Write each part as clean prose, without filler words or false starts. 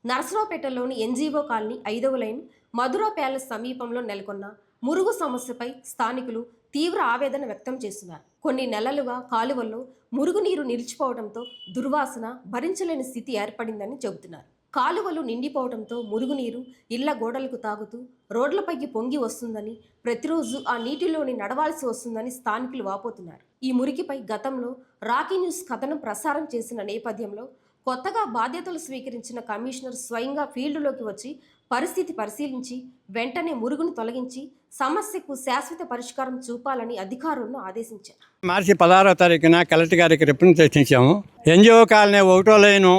నరసరావుపేటలోని NGO colony 5వ line Madhura palace సమీపంలో నెలకొన్న మురుగు సమస్యపై స్థానికులు తీవ్ర ఆవేదన వ్యక్తం చేస్తున్నారు. కొన్ని నెలలుగా కాలువల్లో మురుగునీరు నిలిచిపోవడంతో దుర్వాసన భరించలేని స్థితి ఏర్పడిందని చెబుతున్నారు. కాలువలు నిండిపోవడంతో మురుగునీరు ఇళ్ల గోడలకు తాగుతూ రోడ్లపైకి పొంగి వస్తుందని, ప్రతిరోజు ఆ నీటిలోని నడవాల్సి వస్తుందని స్థానికులు వాపోతున్నారు. ఈ మురికిపై గతంలో రాకీ న్యూస్ కథనం ప్రసారం చేసిన నేపథ్యంలో కొత్తగా బాధ్యతలు స్వీకరించిన కమిషనర్ స్వయంగా ఫీల్డ్లోకి వచ్చి పరిస్థితి పరిశీలించి వెంటనే మురుగును తొలగించి సమస్యకు శాశ్వత పరిష్కారం చూపాలని అధికారులను ఆదేశించారు. మార్చి 16వ తారీఖున కలెక్టర్ గారికి రిప్రజెంటేషన్ ఇచ్చాము. ఎన్జిఓ కాలనీ 1వ లైను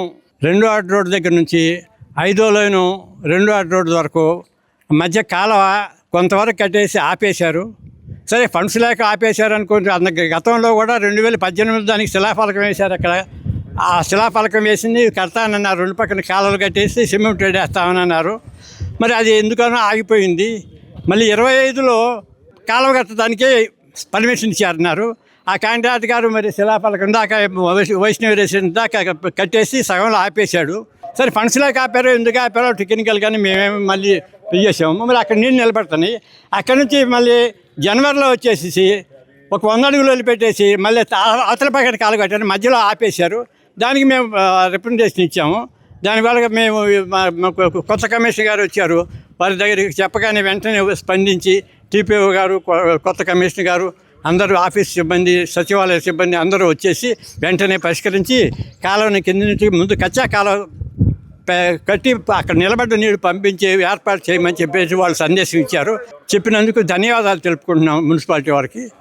2వ అడ్డ రోడ్డు దగ్గర నుంచి 5వ లైను 2వ అడ్డ రోడ్డు వరకు మధ్య కాలువ కొంతవరకు కట్టేసి ఆపేశారు. సరే ఫండ్స్ లేక ఆపేశారు అనుకుంటే గతంలో కూడా 2018 దానికి శిలాఫలకం వేశారు. అక్కడ ఆ శిలాఫలకం వేసింది కడతానన్నారు. 2 పక్కన కాలువలు కట్టేసి సిమెంట్ వేస్తామని అన్నారు. మరి అది ఎందుకనో ఆగిపోయింది. మళ్ళీ 25లో కాలువ కట్టడానికే పర్మిషన్ ఇచ్చారన్నారు. ఆ కాంట్రాక్ట్ గారు మరి శిలాఫలకం దాకా వైష్ణవి రెసిడెన్స్ దాకా కట్టేసి సగంలో ఆపేశాడు. సరే ఫండ్స్ లేక ఆపారో ఎందుకు ఆపారో టెక్నికల్ కానీ మేమేమి మళ్ళీ చేసాము. మరి అక్కడ నీళ్ళు నిలబడుతున్నాయి. అక్కడి నుంచి మళ్ళీ జనవరిలో వచ్చేసి ఒక 100 అడుగులు వదిలిపెట్టేసి మళ్ళీ అవతల పక్కన కాలు కట్టారు. మధ్యలో ఆపేశారు. దానికి మేము రిప్రజెంటేషన్ ఇచ్చాము. దానివల్ల మేము కొత్త కమిషనర్ గారు వచ్చారు. వారి దగ్గరికి చెప్పగానే వెంటనే స్పందించి టీపీఓ గారు, కొత్త కమిషనర్ గారు, అందరూ ఆఫీస్ సిబ్బంది, సచివాలయ సిబ్బంది అందరూ వచ్చేసి వెంటనే పరిష్కరించి కాలువని కింద నుంచి ముందు కచ్చా కాలువ కట్టి అక్కడ నిలబడ్డ నీళ్ళు పంపించే ఏర్పాటు చేయమని చెప్పేసి వాళ్ళు సందేశం ఇచ్చారు. చెప్పినందుకు ధన్యవాదాలు తెలుపుకుంటున్నాం మున్సిపాలిటీ వారికి.